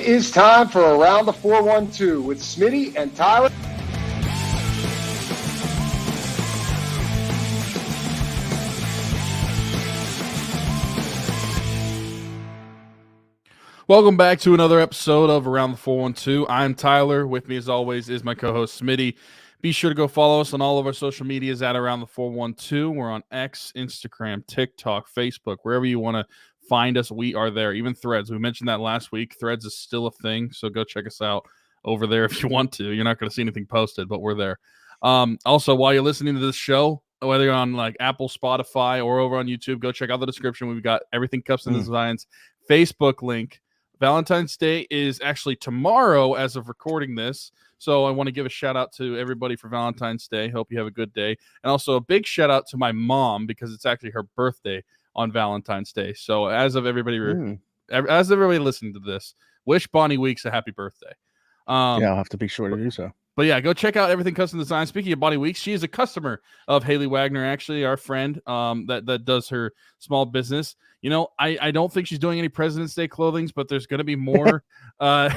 It is time for Around the 412 with Smitty and Tyler. Welcome back to another episode of Around the 412. I'm Tyler. With me, as always, is my co-host Smitty. Be sure to go follow us on all of our social medias at Around the 412. We're on X, Instagram, TikTok, Facebook, wherever you want to find us. We are there. Even Threads. We mentioned that last week. Threads is still a thing, so go check us out over there if you want to. You're not going to see anything posted, but we're there. Also, while you're listening to this show, whether you're on like Apple, Spotify, or over on YouTube, go check out the description. We've got Everything Custom Designs Facebook link. Valentine's Day is actually tomorrow as of recording this. So I want to give a shout out to everybody for Valentine's Day. Hope you have a good day. And also a big shout out to my mom because it's actually her birthday on Valentine's Day. So as everybody listening to this, wish Bonnie Weeks a happy birthday. I'll have to be sure to do so. But yeah, go check out Everything Custom Design. Speaking of Bonnie Weeks, she is a customer of Haley Wagner, actually, our friend that does her small business. You know, I don't think she's doing any President's Day clothings, but there's going to be more. More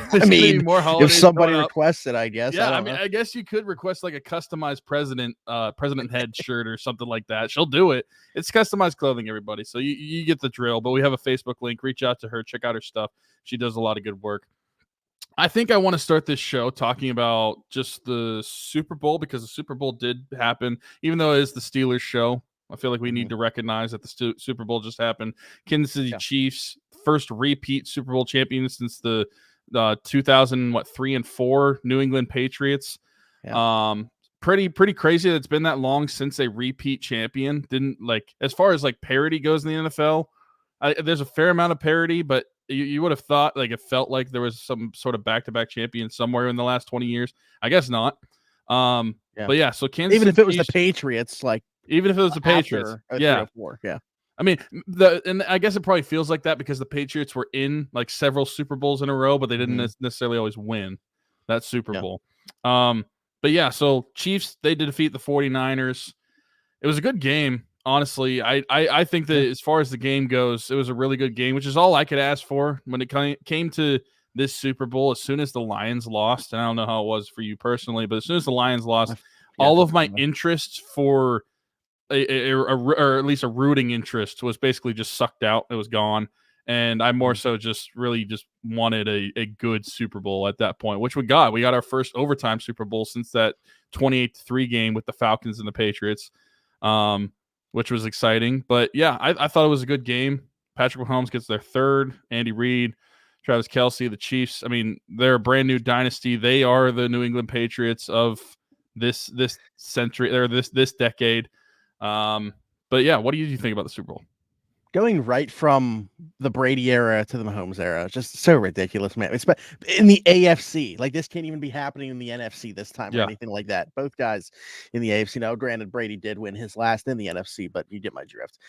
holidays. If somebody requests it, I guess. Yeah, I guess you could request like a customized president head shirt or something like that. She'll do it. It's customized clothing, everybody. So you get the drill. But we have a Facebook link. Reach out to her. Check out her stuff. She does a lot of good work. I think I want to start this show talking about just the Super Bowl because the Super Bowl did happen, even though it is the Steelers show. I feel like we need to recognize that the Super Bowl just happened. Kansas City Chiefs, first repeat Super Bowl champion since the 2003 and 4 New England Patriots. Yeah. Pretty crazy that it's been that long since a repeat champion. Didn't like as far as like parity goes in the NFL. There's a fair amount of parity, but you would have thought like it felt like there was some sort of back-to-back champion somewhere in the last 20 years. I guess not. But yeah, so Kansas even if it was the Patriots, like even if it was the Patriots, yeah. I mean, and I guess it probably feels like that because the Patriots were in like several Super Bowls in a row, but they didn't necessarily always win that Super Bowl. But yeah, so Chiefs, they did defeat the 49ers. It was a good game. Honestly, I think that as far as the game goes, it was a really good game, which is all I could ask for when it came to this Super Bowl. As soon as the Lions lost, and I don't know how it was for you personally, but as soon as the Lions lost, all of my interest for or at least a rooting interest was basically just sucked out. It was gone. And I more so just really just wanted a good Super Bowl at that point, which we got. We got our first overtime Super Bowl since that 28-3 game with the Falcons and the Patriots. Which was exciting. But yeah, I thought it was a good game. Patrick Mahomes gets their third. Andy Reid, Travis Kelce, the Chiefs. I mean, they're a brand new dynasty. They are the New England Patriots of this century or this decade. But yeah, what do you think about the Super Bowl? Going right from the Brady era to the Mahomes era, just so ridiculous, man. It's in the AFC, like this can't even be happening in the NFC this time or anything like that. Both guys in the AFC. Now, granted, Brady did win his last in the NFC, but you get my drift.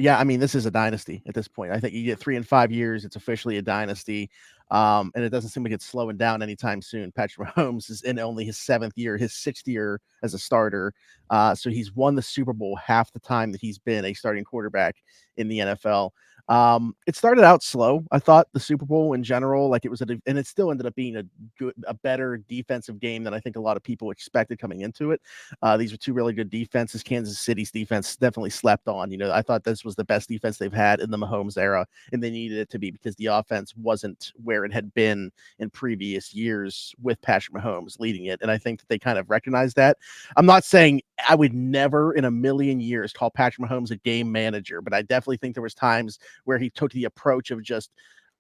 Yeah, I mean, this is a dynasty at this point. I think you get 3 and 5 years, it's officially a dynasty. And it doesn't seem like it's slowing down anytime soon. Patrick Mahomes is in only his 7th year, his 6th year as a starter. So he's won the Super Bowl half the time that he's been a starting quarterback in the NFL. It started out slow. I thought the Super Bowl in general, like it was, and it still ended up being a better defensive game than I think a lot of people expected coming into it. These were two really good defenses. Kansas City's defense definitely slept on. You know, I thought this was the best defense they've had in the Mahomes era, and they needed it to be because the offense wasn't where it had been in previous years with Patrick Mahomes leading it. And I think that they kind of recognized that. I'm not saying I would never in a million years call Patrick Mahomes a game manager, but I definitely think there was times where he took the approach of just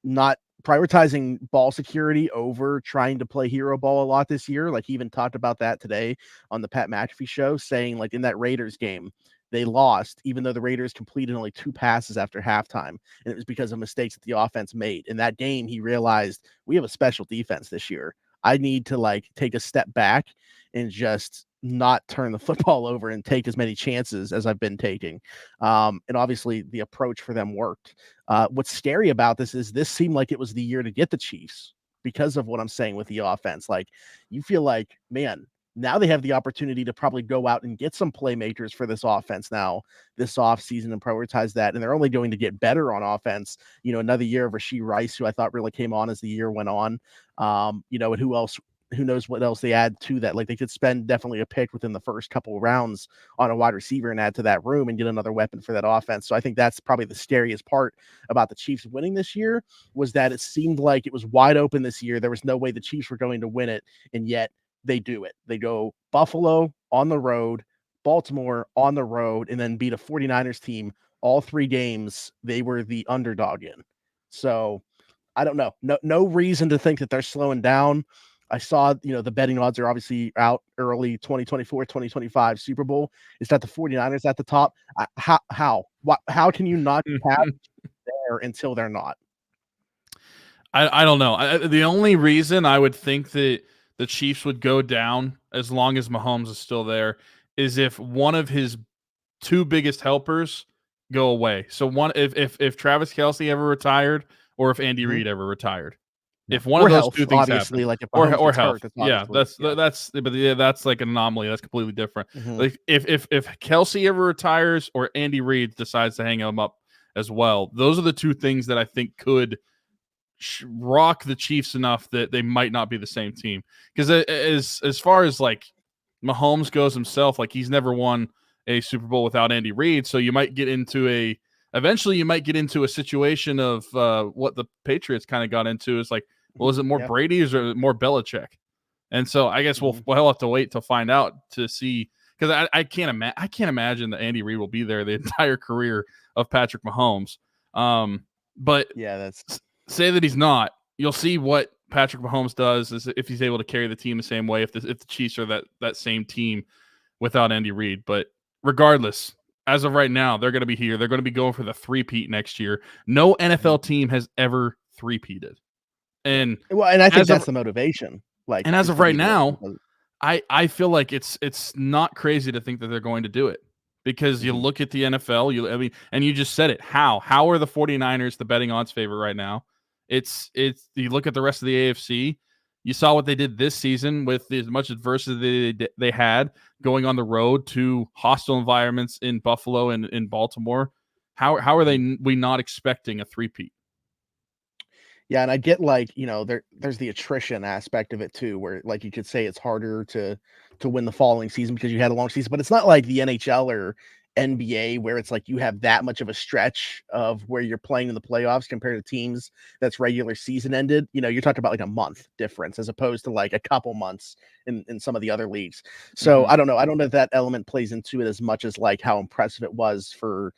not prioritizing ball security over trying to play hero ball a lot this year. Like he even talked about that today on the Pat McAfee show, saying like in that Raiders game, they lost, even though the Raiders completed only 2 passes after halftime. And it was because of mistakes that the offense made. In that game, he realized we have a special defense this year. I need to like take a step back and just not turn the football over and take as many chances as I've been taking. And obviously the approach for them worked. What's scary about this is this seemed like it was the year to get the Chiefs because of what I'm saying with the offense. Like you feel like, man, Now they have the opportunity to probably go out and get some playmakers for this offense now this offseason and prioritize that. And they're only going to get better on offense. Another year of Rashee Rice, who I thought really came on as the year went on. And who else? Who knows what else they add to that? Like, they could spend definitely a pick within the first couple of rounds on a wide receiver and add to that room and get another weapon for that offense. So I think that's probably the scariest part about the Chiefs winning this year, was that it seemed like it was wide open this year. There was no way the Chiefs were going to win it, and yet they do it. They go Buffalo on the road, Baltimore on the road, and then beat a 49ers team all 3 games they were the underdog in. So I don't know. No reason to think that they're slowing down. I saw, the betting odds are obviously out early 2024, 2025 Super Bowl. Is that the 49ers at the top? How can you not have there until they're not? I don't know. The only reason I would think that the Chiefs would go down as long as Mahomes is still there is if one of his 2 biggest helpers go away. So if Travis Kelce ever retired, or if Andy Reid ever retired. If one of those health, 2 things obviously, happen, like if or health, hurt, that's like an anomaly. That's completely different. Mm-hmm. Like if Kelce ever retires, or Andy Reid decides to hang him up as well, those are the 2 things that I think could rock the Chiefs enough that they might not be the same team. Because as far as like Mahomes goes himself, like, he's never won a Super Bowl without Andy Reid, so you might get into a situation of what the Patriots kind of got into, is like, well, is it more Brady or is it more Belichick? And so I guess we'll have to wait to find out to see, because I can't imagine that Andy Reid will be there the entire career of Patrick Mahomes. But say that he's not, you'll see what Patrick Mahomes does, is if he's able to carry the team the same way, if the Chiefs are that same team without Andy Reid. But regardless, as of right now, they're going to be here. They're going to be going for the 3-peat next year. No NFL team has ever 3-peated. And I think that's the motivation. Like, and as of right now, I feel like it's not crazy to think that they're going to do it, because you look at the NFL, and you just said it. How are the 49ers the betting odds favorite right now? It's you look at the rest of the AFC. You saw what they did this season with as much adversity they had going on the road to hostile environments in Buffalo and in Baltimore. How are we not expecting a 3-peat? Yeah, and I get, like, there's the attrition aspect of it too, where, like, you could say it's harder to win the following season because you had a long season, but it's not like the NHL or NBA where it's like you have that much of a stretch of where you're playing in the playoffs compared to teams that's regular season ended. You're talking about like a month difference as opposed to like a couple months in some of the other leagues. So I don't know. I don't know if that element plays into it as much as like how impressive it was for,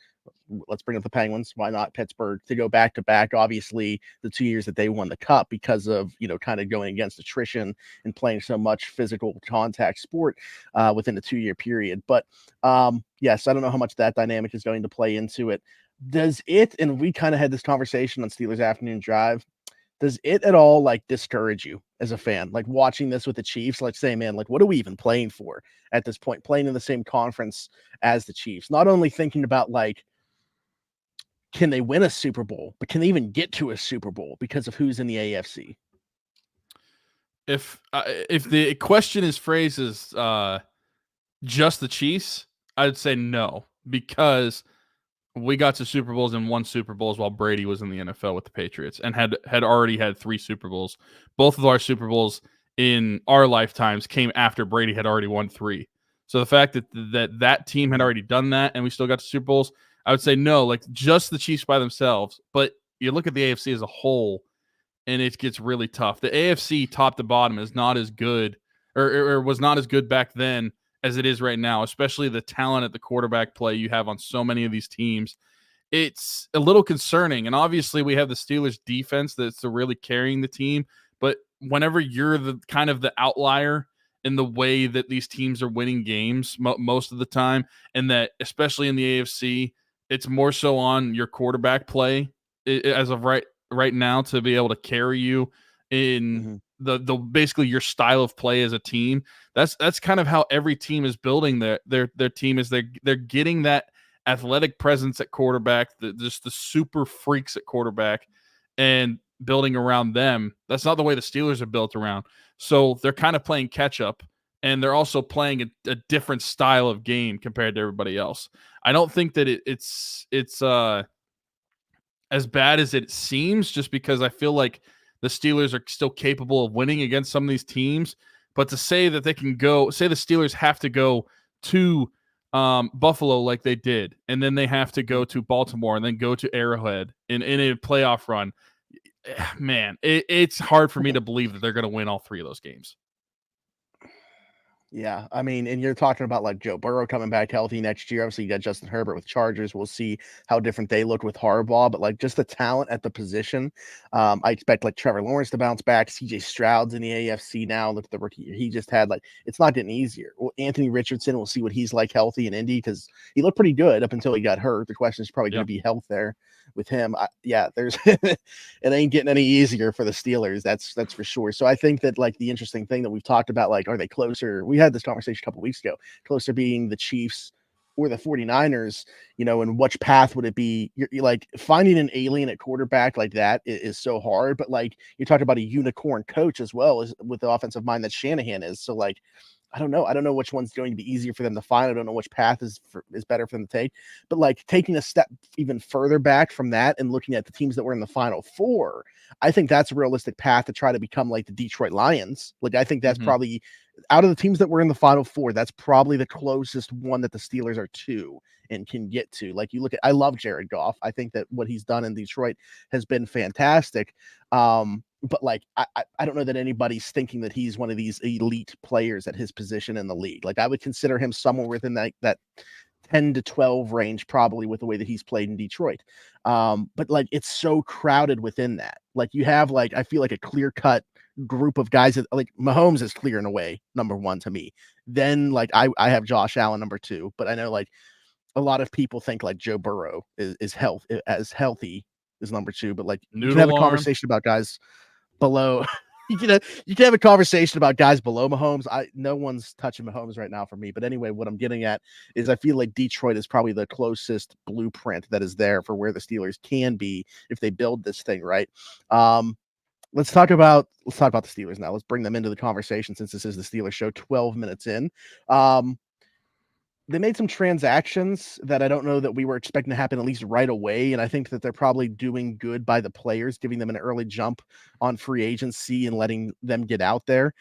let's bring up the Penguins. Why not Pittsburgh to go back to back? Obviously, the 2 years that they won the cup because of, kind of going against attrition and playing so much physical contact sport within a 2-year period. But yes, I don't know how much that dynamic is going to play into it. Does it, and we kind of had this conversation on Steelers Afternoon Drive, does it at all like discourage you as a fan, like watching this with the Chiefs, like say, man, like what are we even playing for at this point, playing in the same conference as the Chiefs, not only thinking about like, can they win a Super Bowl, but can they even get to a Super Bowl because of who's in the AFC? If the question is phrased as just the Chiefs, I'd say no, because we got to Super Bowls and won Super Bowls while Brady was in the NFL with the Patriots and had already had 3 Super Bowls. Both of our Super Bowls in our lifetimes came after Brady had already won 3. So the fact that team had already done that and we still got to Super Bowls, I would say no, like just the Chiefs by themselves. But you look at the AFC as a whole, and it gets really tough. The AFC top to bottom is not as good, or was not as good back then as it is right now, especially the talent at the quarterback play you have on so many of these teams. It's a little concerning. And obviously we have the Steelers defense that's really carrying the team. But whenever you're the kind of the outlier in the way that these teams are winning games most of the time, and that especially in the AFC, it's more so on your quarterback play as of right now to be able to carry you in the basically your style of play as a team. That's kind of how every team is building their team, is they're getting that athletic presence at quarterback, just the super freaks at quarterback, and building around them. That's not the way the Steelers are built around. So they're kind of playing catch up, and they're also playing a different style of game compared to everybody else. I don't think that it's as bad as it seems, just because I feel like the Steelers are still capable of winning against some of these teams. But to say that they can say the Steelers have to go to Buffalo like they did, and then they have to go to Baltimore and then go to Arrowhead in a playoff run, man, it's hard for me to believe that they're going to win all three of those games. Yeah, I mean, and you're talking about like Joe Burrow coming back healthy next year. Obviously, you got Justin Herbert with Chargers. We'll see how different they look with Harbaugh, but like just the talent at the position. I expect like Trevor Lawrence to bounce back. CJ Stroud's in the AFC now. Look at the rookie he just had. Like, it's not getting easier. Well, Anthony Richardson, we'll see what he's like healthy in Indy, because he looked pretty good up until he got hurt. The question is probably going to be health there with him. There's it ain't getting any easier for the Steelers. That's for sure. So I think that like the interesting thing that we've talked about, like, are they closer? We had this conversation a couple weeks ago, closer being the Chiefs or the 49ers, and which path would it be? You're like finding an alien at quarterback like that is so hard, but like you talked about a unicorn coach as well as with the offensive mind that Shanahan is. So like, I don't know which one's going to be easier for them to find. I don't know which path is better for them to take, but like taking a step even further back from that and looking at the teams that were in the Final Four, I think that's a realistic path to try to become like the Detroit Lions. Like, I think that's probably out of the teams that were in the Final Four, that's probably the closest one that the Steelers are to and can get to. Like, you look at, I love Jared Goff. I think that what he's done in Detroit has been fantastic. But like, I don't know that anybody's thinking that he's one of these elite players at his position in the league. Like, I would consider him somewhere within that 10 to 12 range, probably, with the way that he's played in Detroit. But like, it's so crowded within that. Like, you have like, I feel like a clear cut group of guys that, like, Mahomes is clear in a way number one to me. Then like I have Josh Allen number two, but I know like a lot of people think like Joe Burrow is healthy is number two, but like you can have a conversation about guys below. you can have a conversation about guys below Mahomes. No one's touching Mahomes right now for me. But anyway, what I'm getting at is I feel like Detroit is probably the closest blueprint that is there for where the Steelers can be if they build this thing right. Let's talk about the Steelers now. Let's bring them into the conversation since this is the Steelers show 12 minutes in. They made some transactions that I don't know that we were expecting to happen at least right away. And I think that they're probably doing good by the players, giving them an early jump on free agency and letting them get out there.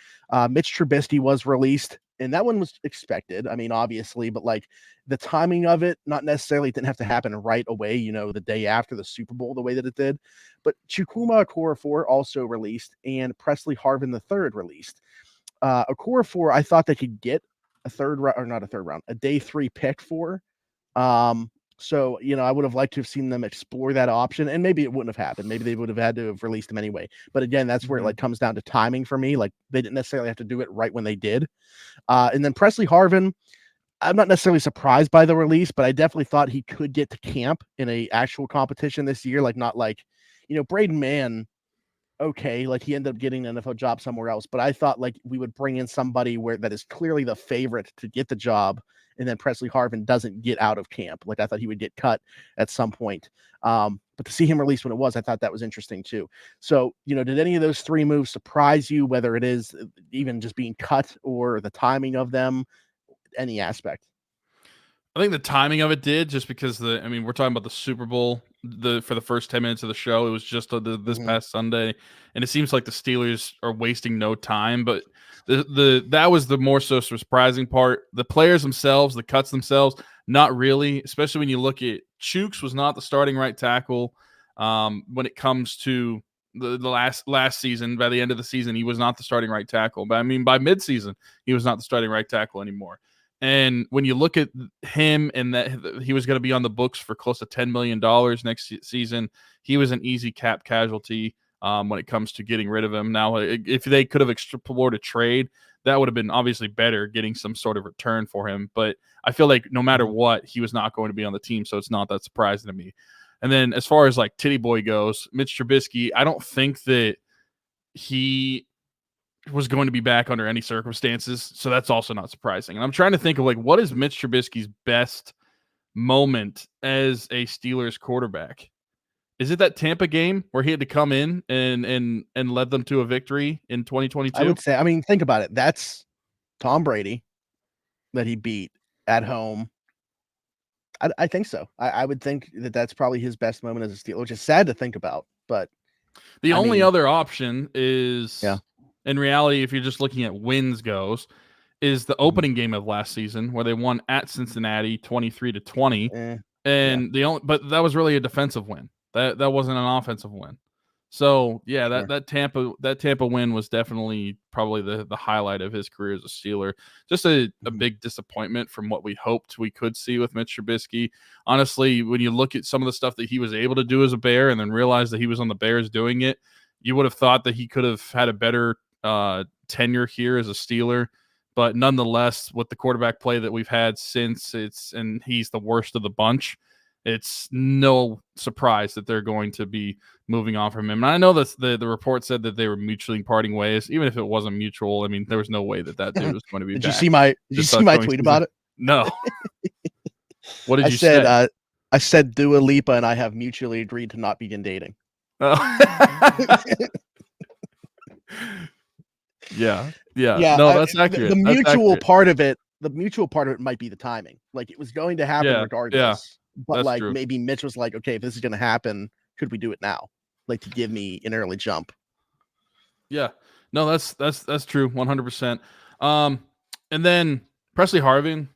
Mitch Trubisky was released, and that one was expected. I mean, obviously, but like the timing of it, not necessarily, it didn't have to happen right away, the day after the Super Bowl, the way that it did. But Okorafor also released, and Pressley Harvin III released. Okorafor, I thought they could get a day 3 pick for. So, I would have liked to have seen them explore that option, and maybe it wouldn't have happened. Maybe they would have had to have released him anyway. But again, that's where it like comes down to timing for me. Like, they didn't necessarily have to do it right when they did. And then Pressley Harvin, I'm not necessarily surprised by the release, but I definitely thought he could get to camp in a actual competition this year. Like, not like, Braden Mann, okay, like he ended up getting an NFL job somewhere else, but I thought like we would bring in somebody that is clearly the favorite to get the job, and then Pressley Harvin doesn't get out of camp. Like, I thought he would get cut at some point. But to see him released when it was, I thought that was interesting too. So, did any of those three moves surprise you, whether it is even just being cut or the timing of them, any aspect? I think the timing of it did, just because we're talking about the Super Bowl for the first 10 minutes of the show. It was just this past Sunday, and it seems like the Steelers are wasting no time. But that was the more so surprising part. The players themselves, the cuts themselves, not really. Especially when you look at Chuks was not the starting right tackle. When it comes to the last season, by the end of the season, he was not the starting right tackle. But by midseason, he was not the starting right tackle anymore. And when you look at him and that he was going to be on the books for close to $10 million next season, he was an easy cap casualty when it comes to getting rid of him. Now, if they could have explored a trade, that would have been obviously better, getting some sort of return for him. But I feel like no matter what, he was not going to be on the team, so it's not that surprising to me. And then as far as like Titty Boy goes, Mitch Trubisky, I don't think that he was going to be back under any circumstances, so that's also not surprising. And I'm trying to think of like, what is Mitch Trubisky's best moment as a Steelers quarterback? Is it that Tampa game where he had to come in and led them to a victory in 2022? I would say, think about it. That's Tom Brady that he beat at home. I think so. I would think that that's probably his best moment as a Steeler, which is sad to think about. But the only other option is, in reality, if you're just looking at wins goes, is the opening game of last season where they won at Cincinnati 23-20. But that was really a defensive win. That wasn't an offensive win. So that Tampa win was definitely probably the highlight of his career as a Steeler. Just a big disappointment from what we hoped we could see with Mitch Trubisky. Honestly, when you look at some of the stuff that he was able to do as a Bear and then realize that he was on the Bears doing it, you would have thought that he could have had a better tenure here as a Steeler. But nonetheless, with the quarterback play that we've had since and he's the worst of the bunch, it's no surprise that they're going to be moving on from him. And I know that the report said that they were mutually parting ways. Even if it wasn't mutual, I mean, there was no way that dude was going to be Did back. Did you see my tweet about it? No. What did you say? I said Dua Lipa and I have mutually agreed to not begin dating. Oh. Yeah. No, that's accurate. The mutual part of it might be the timing. Like, it was going to happen regardless. Yeah. But That's true. Maybe Mitch was like, okay, if this is going to happen, could we do it now? Like, to give me an early jump. Yeah. No, that's true. 100%. And then Pressley Harvin,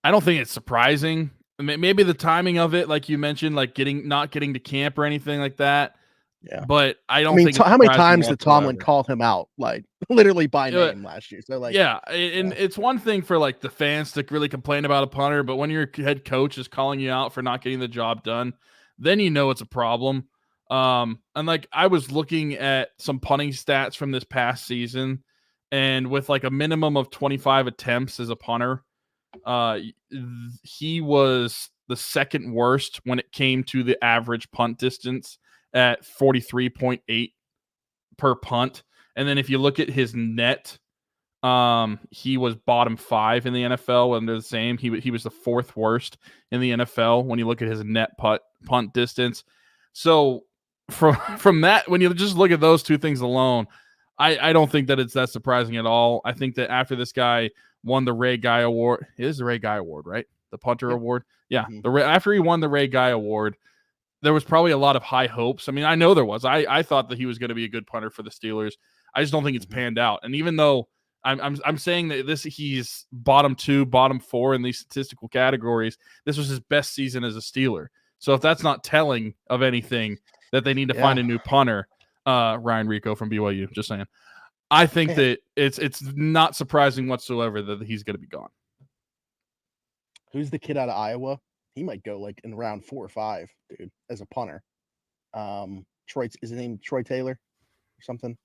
I don't think it's surprising. Maybe the timing of it, like you mentioned, like not getting to camp or anything like that. Yeah. But I don't think how many times did Tomlin call him out, like literally by name last year? So it's one thing for like the fans to really complain about a punter, but when your head coach is calling you out for not getting the job done, then you know it's a problem. And like I was looking at some punting stats from this past season, and with like a minimum of 25 attempts as a punter, he was the second worst when it came to the average punt distance at 43.8 per punt. And then if you look at his net, he was bottom 5 in the NFL, and they're the same. He was the 4th worst in the NFL when you look at his net punt distance. So from that, when you just look at those two things alone, I don't think that it's that surprising at all. I think that after this guy won the Ray Guy Award, it is the Ray Guy Award, right? The punter award. Yeah. After he won the Ray Guy Award, there was probably a lot of high hopes. I mean, I know there was. I thought that he was going to be a good punter for the Steelers. I just don't think it's panned out. And even though I'm saying that he's bottom 2, bottom 4 in these statistical categories, this was his best season as a Steeler. So if that's not telling of anything, that they need to find a new punter, Ryan Rico from BYU, just saying. I think that it's not surprising whatsoever that he's going to be gone. Who's the kid out of Iowa? He might go like in round 4 or 5, dude, as a punter. Troy, is his name Troy Taylor or something?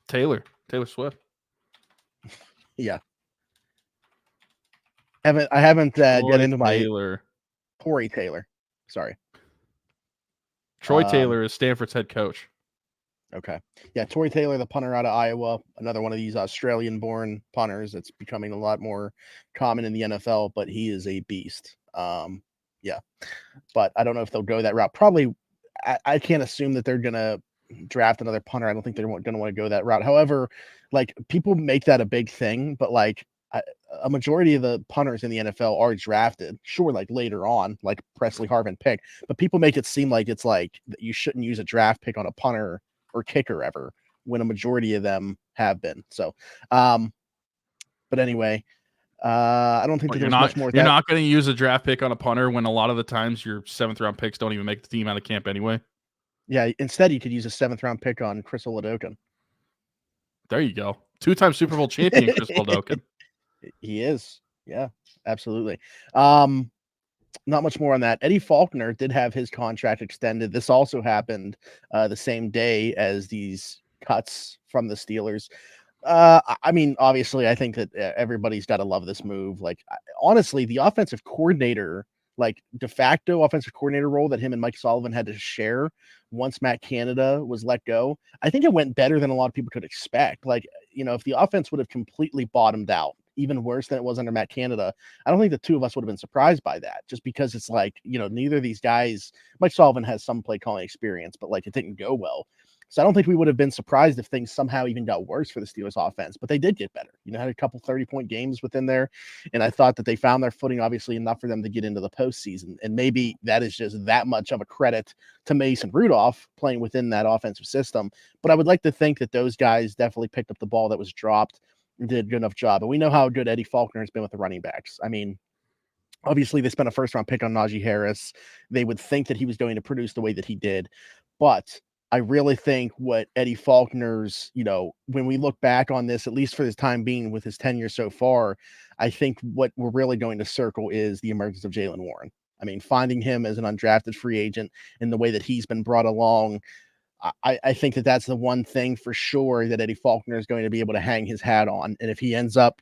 Taylor Swift. Yeah. I haven't got into my Corey Taylor. Sorry. Troy Taylor is Stanford's head coach. Okay. Yeah, Troy Taylor, the punter out of Iowa, another one of these Australian-born punters that's becoming a lot more common in the NFL, but he is a beast. Yeah. But I don't know if they'll go that route. Probably, I can't assume that they're going to draft another punter. I don't think they're going to want to go that route. However, like, people make that a big thing, but like a majority of the punters in the NFL are drafted, sure, like later on, like Pressley Harvin pick, but people make it seem like it's like that you shouldn't use a draft pick on a punter or kicker ever, when a majority of them have been. So, but anyway, I don't think there's much more. You're not going to use a draft pick on a punter when a lot of the times your 7th round picks don't even make the team out of camp anyway. Yeah, instead you could use a 7th round pick on Chris Oladokun. There you go. 2-time Super Bowl champion Chris Oladokun. He is. Yeah, absolutely. Not much more on that. Eddie Faulkner did have his contract extended. This also happened the same day as these cuts from the Steelers. I mean, obviously, I think that everybody's got to love this move. Like, honestly, the offensive coordinator, like de facto offensive coordinator role that him and Mike Sullivan had to share once Matt Canada was let go, I think it went better than a lot of people could expect. Like, you know, if the offense would have completely bottomed out, even worse than it was under Matt Canada, I don't think the two of us would have been surprised by that, just because it's like, neither of these guys, Mike Sullivan has some play calling experience, but like it didn't go well. So I don't think we would have been surprised if things somehow even got worse for the Steelers offense, but they did get better. Had a couple 30-point games within there. And I thought that they found their footing, obviously enough for them to get into the postseason. And maybe that is just that much of a credit to Mason Rudolph playing within that offensive system. But I would like to think that those guys definitely picked up the ball that was dropped and did a good enough job. And we know how good Eddie Faulkner has been with the running backs. I mean, obviously they spent a first-round pick on Najee Harris. They would think that he was going to produce the way that he did. But I really think what Eddie Faulkner's, when we look back on this, at least for his time being with his tenure so far, I think what we're really going to circle is the emergence of Jaylen Warren. I mean, finding him as an undrafted free agent in the way that he's been brought along, I think that that's the one thing for sure that Eddie Faulkner is going to be able to hang his hat on. And if he ends up,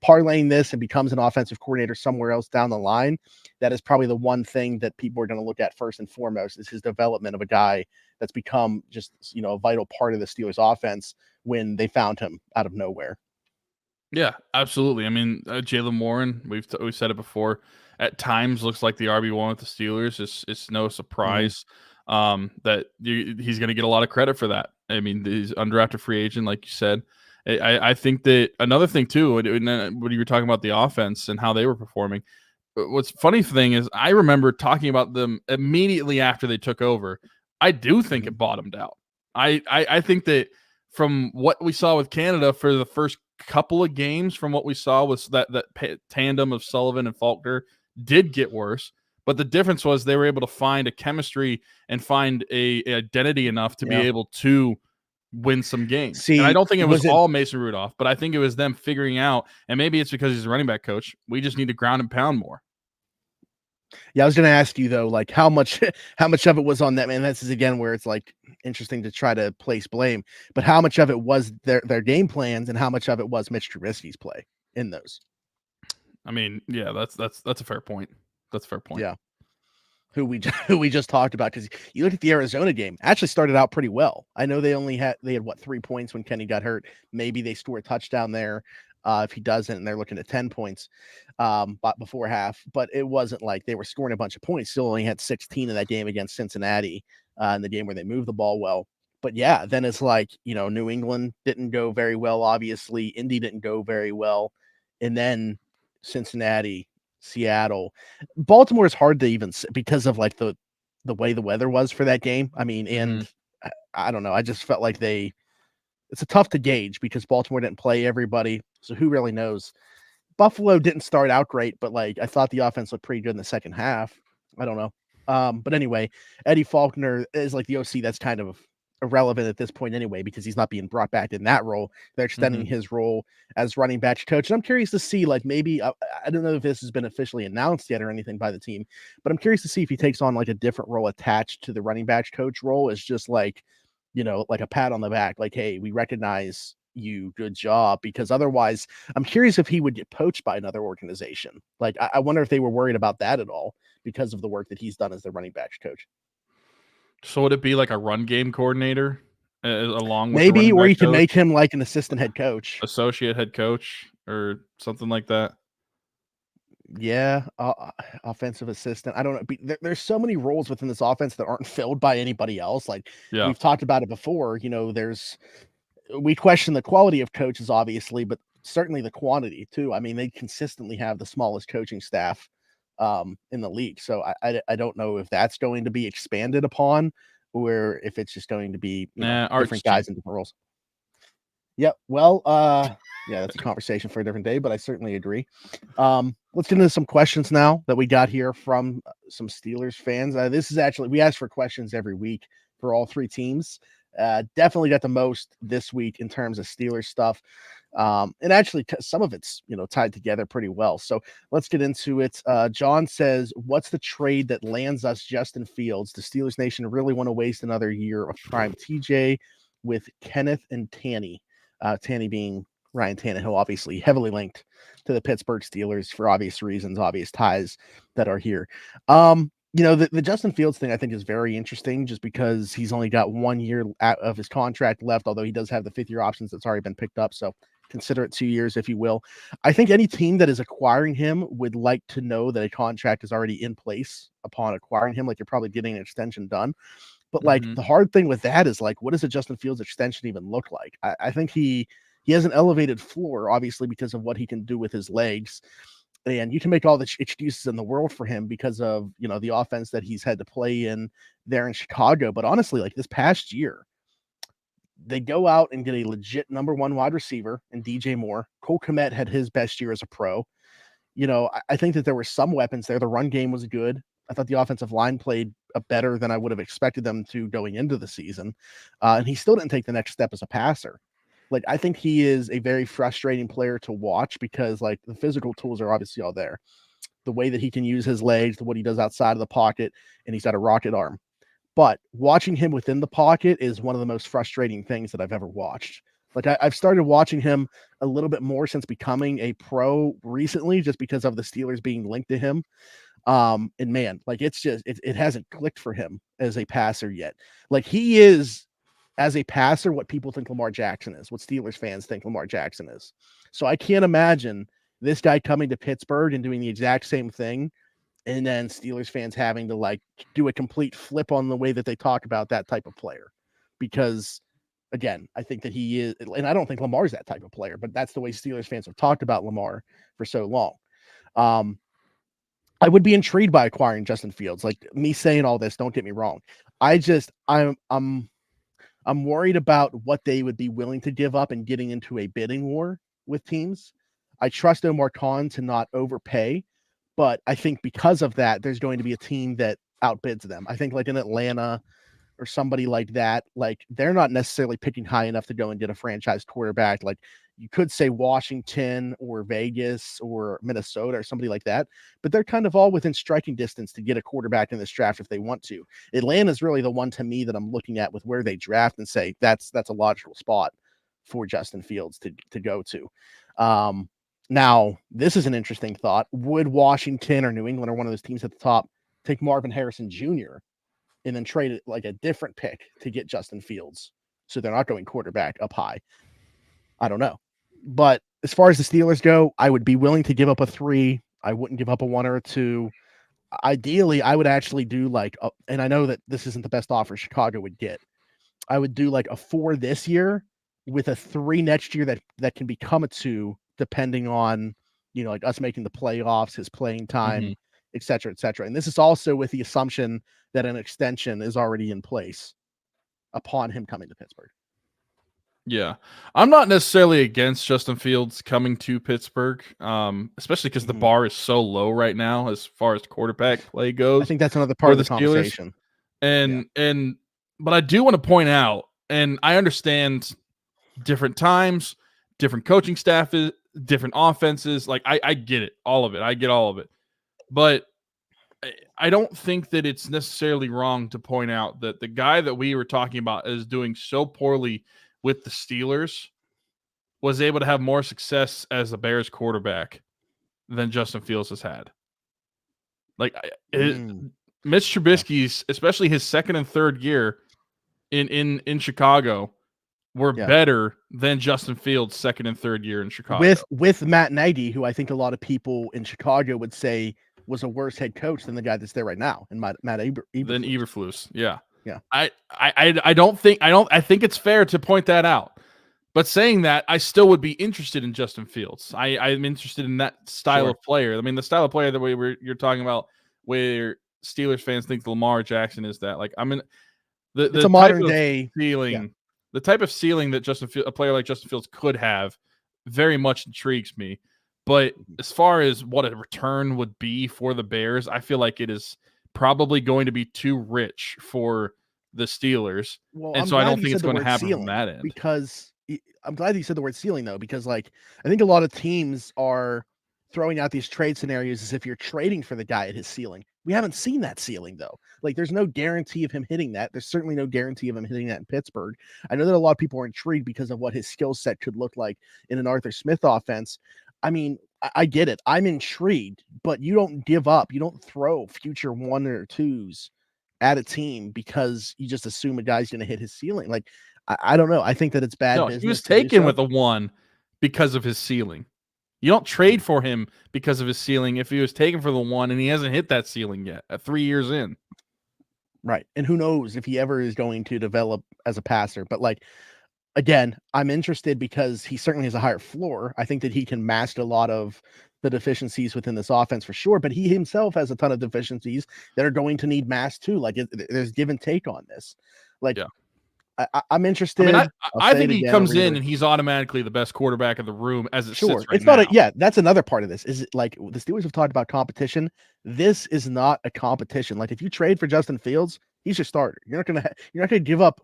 parlaying this and becomes an offensive coordinator somewhere else down the line, that is probably the one thing that people are going to look at first and foremost, is his development of a guy that's become just, a vital part of the Steelers offense when they found him out of nowhere. Yeah, absolutely. I mean, Jaylen Warren, we've said it before, at times looks like the RB1 with the Steelers. It's no surprise that he's going to get a lot of credit for that. I mean, he's undrafted free agent, like you said. I think that another thing too, when you were talking about the offense and how they were performing, what's funny thing is I remember talking about them immediately after they took over. I do think it bottomed out. I think that from what we saw with Canada for the first couple of games, from what we saw was that tandem of Sullivan and Faulkner did get worse. But the difference was they were able to find a chemistry and find a identity enough to be able to win some games. And I don't think it was all Mason Rudolph, but I think it was them figuring out, and maybe it's because he's a running back coach, we just need to ground and pound more. Yeah, I was going to ask you though, like how much of it was on that, man. This is again where it's like interesting to try to place blame, but how much of it was their game plans and how much of it was Mitch Trubisky's play in those? I mean, yeah, that's a fair point. That's a fair point. Yeah. Who we just talked about, because you look at the Arizona game, actually started out pretty well. I know they had 3 points when Kenny got hurt. Maybe they score a touchdown there. If he doesn't, and they're looking at 10 points but before half, but it wasn't like they were scoring a bunch of points. Still only had 16 in that game against Cincinnati in the game where they moved the ball well. But yeah, then it's like, New England didn't go very well. Obviously, Indy didn't go very well. And then Cincinnati, Seattle, Baltimore is hard to even, because of like the way the weather was for that game. I mean, and I don't know. I just felt like it's a tough to gauge because Baltimore didn't play everybody. So who really knows? Buffalo didn't start out great, but like I thought the offense looked pretty good in the second half. I don't know. But anyway, Eddie Faulkner is like the OC that's kind of irrelevant at this point anyway, because he's not being brought back in that role. They're extending his role as running backs coach. And I'm curious to see, like, maybe I don't know if this has been officially announced yet or anything by the team, but I'm curious to see if he takes on like a different role attached to the running backs coach role. It's just like, like a pat on the back, like, hey, we recognize you, good job. Because otherwise, I'm curious if he would get poached by another organization. Like, I wonder if they were worried about that at all because of the work that he's done as the running backs coach. So would it be like a run game coordinator along with maybe, or you could make him like an assistant head coach, associate head coach, or something like that? Yeah, offensive assistant. I don't know. There's so many roles within this offense that aren't filled by anybody else. Like we've talked about it before. We question the quality of coaches, obviously, but certainly the quantity too. I mean, they consistently have the smallest coaching staff in the league. So I don't know if that's going to be expanded upon, or if it's just going to be different guys in different roles. Yep. Well, yeah, that's a conversation for a different day, but I certainly agree. Let's get into some questions now that we got here from some Steelers fans. This is actually, we ask for questions every week for all three teams. Definitely got the most this week in terms of Steelers stuff. And actually some of it's, tied together pretty well. So let's get into it. John says, what's the trade that lands us Justin Fields? The Steelers Nation really want to waste another year of prime TJ with Kenneth and Tanny. Tanny being Ryan Tannehill, obviously heavily linked to the Pittsburgh Steelers for obvious reasons, obvious ties that are here. The Justin Fields thing I think is very interesting just because he's only got 1 year out of his contract left, although he does have the 5th year options that's already been picked up. So consider it 2 years, if you will. I think any team that is acquiring him would like to know that a contract is already in place upon acquiring him. Like, you're probably getting an extension done. But like the hard thing with that is like, what does a Justin Fields extension even look like? I think he has an elevated floor, obviously, because of what he can do with his legs. And you can make all the excuses in the world for him because of, the offense that he's had to play in there in Chicago. But honestly, like this past year, they go out and get a legit number one wide receiver in DJ Moore. Cole Kmet had his best year as a pro. I think that there were some weapons there. The run game was good. I thought the offensive line played better than I would have expected them to going into the season. And he still didn't take the next step as a passer. Like, I think he is a very frustrating player to watch because, like, the physical tools are obviously all there. The way that he can use his legs, what he does outside of the pocket, and he's got a rocket arm. But watching him within the pocket is one of the most frustrating things that I've ever watched. Like, I've started watching him a little bit more since becoming a pro recently, just because of the Steelers being linked to him. And man, like, it's just, it hasn't clicked for him as a passer yet. Like, he is, as a passer, what people think Lamar Jackson is, what Steelers fans think Lamar Jackson is. So I can't imagine this guy coming to Pittsburgh and doing the exact same thing, and then Steelers fans having to like do a complete flip on the way that they talk about that type of player. Because again, I think that he is, and I don't think Lamar's that type of player, but that's the way Steelers fans have talked about Lamar for so long. I would be intrigued by acquiring Justin Fields. Like, me saying all this, don't get me wrong. I'm worried about what they would be willing to give up and getting into a bidding war with teams. I trust Omar Khan to not overpay, but I think because of that, there's going to be a team that outbids them. I think like in Atlanta or somebody like that, like they're not necessarily picking high enough to go and get a franchise quarterback. Like, you could say Washington or Vegas or Minnesota or somebody like that, but they're kind of all within striking distance to get a quarterback in this draft if they want to. Atlanta is really the one to me that I'm looking at with where they draft and say that's a logical spot for Justin Fields to go to. Now, this is an interesting thought. Would Washington or New England or one of those teams at the top take Marvin Harrison Jr. and then trade it like a different pick to get Justin Fields, so they're not going quarterback up high? I don't know. But as far as the Steelers go, I would be willing to give up a 3. I wouldn't give up a 1 or a 2. Ideally, I would actually do like, and I know that this isn't the best offer Chicago would get. I would do like a 4 this year with a 3 next year that can become a 2, depending on, like us making the playoffs, his playing time, et cetera, et cetera. And this is also with the assumption that an extension is already in place upon him coming to Pittsburgh. Yeah, I'm not necessarily against Justin Fields coming to Pittsburgh, especially because the bar is so low right now as far as quarterback play goes. I think that's another part of the conversation. But I do want to point out, and I understand different times, different coaching staff, different offenses. Like, I get it, all of it. I get all of it. But I don't think that it's necessarily wrong to point out that the guy that we were talking about is doing so poorly with the Steelers was able to have more success as the Bears quarterback than Justin Fields has had. Like, Mitch Trubisky's, especially his second and third year in Chicago, were better than Justin Fields' second and third year in Chicago. With Matt Nagy, who I think a lot of people in Chicago would say was a worse head coach than the guy that's there right now, and Matt Eberflus. Than Eberflus, yeah. I think it's fair to point that out. But saying that, I still would be interested in Justin Fields. I'm interested in that style of player. I mean, the style of player that you're talking about, where Steelers fans think Lamar Jackson is that. Like, I mean, it's a modern day ceiling. The type of ceiling that a player like Justin Fields could have very much intrigues me. But as far as what a return would be for the Bears, I feel like it is probably going to be too rich for the Steelers. Well, and so I don't think it's going to happen from that end. Because I'm glad you said the word ceiling, though, because like I think a lot of teams are throwing out these trade scenarios as if you're trading for the guy at his ceiling. We haven't seen that ceiling, though. Like, there's no guarantee of him hitting that. There's certainly no guarantee of him hitting that in Pittsburgh. I know that a lot of people are intrigued because of what his skill set could look like in an Arthur Smith offense. I mean, I get it. I'm intrigued, but you don't give up. You don't throw future 1 or 2s at a team because you just assume a guy's going to hit his ceiling. Like, I don't know. I think that it's bad business. He was taken with a 1 because of his ceiling. You don't trade for him because of his ceiling if he was taken for the one and he hasn't hit that ceiling yet at 3 years in. Right. And who knows if he ever is going to develop as a passer. But like, again, I'm interested because he certainly has a higher floor. I think that he can mask a lot of the deficiencies within this offense for sure, but he himself has a ton of deficiencies that are going to need masked too. Like there's give and take on this. Like, yeah. I'm interested. I think he comes in and he's automatically the best quarterback in the room as it sits right it's now. Not that's another part of this. Is it like the Steelers have talked about competition? This is not a competition. Like if you trade for Justin Fields, he's your starter. You're not gonna give up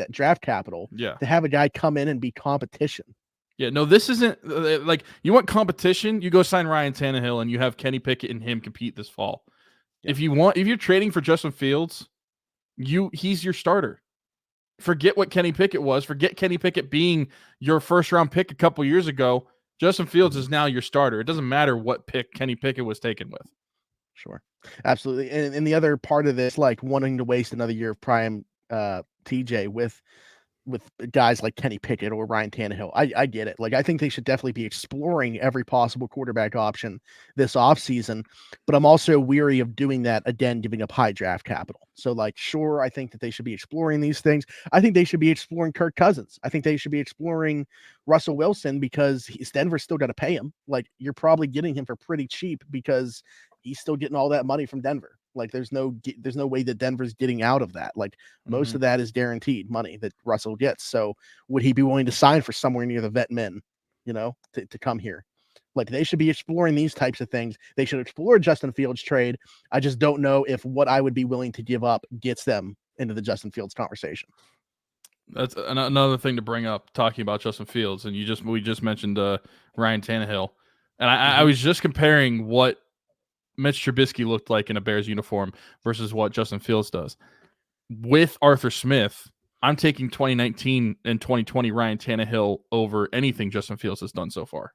draft capital to have a guy come in and be competition. Yeah, no, this isn't like you want competition. You go sign Ryan Tannehill and you have Kenny Pickett and him compete this fall. Yeah. If you're trading for Justin Fields, he's your starter. Forget what Kenny Pickett was. Forget Kenny Pickett being your first-round pick a couple years ago. Justin Fields is now your starter. It doesn't matter what pick Kenny Pickett was taken with. Sure. Absolutely. And the other part of this, like wanting to waste another year of prime TJ with guys like Kenny Pickett or Ryan Tannehill. I get it. Like, I think they should definitely be exploring every possible quarterback option this offseason, but I'm also weary of doing that again, giving up high draft capital. So like, sure, I think that they should be exploring these things. I think they should be exploring Kirk Cousins. I think they should be exploring Russell Wilson because Denver's still got to pay him. Like, you're probably getting him for pretty cheap because he's still getting all that money from Denver. Like there's no way that Denver's getting out of that. Like most of that is guaranteed money that Russell gets. So would he be willing to sign for somewhere near the vet min, to come here? Like they should be exploring these types of things. They should explore Justin Fields trade. I just don't know if what I would be willing to give up gets them into the Justin Fields conversation. That's another thing to bring up talking about Justin Fields. And we just mentioned Ryan Tannehill. And I was just comparing what Mitch Trubisky looked like in a Bears uniform versus what Justin Fields does. With Arthur Smith, I'm taking 2019 and 2020 Ryan Tannehill over anything Justin Fields has done so far.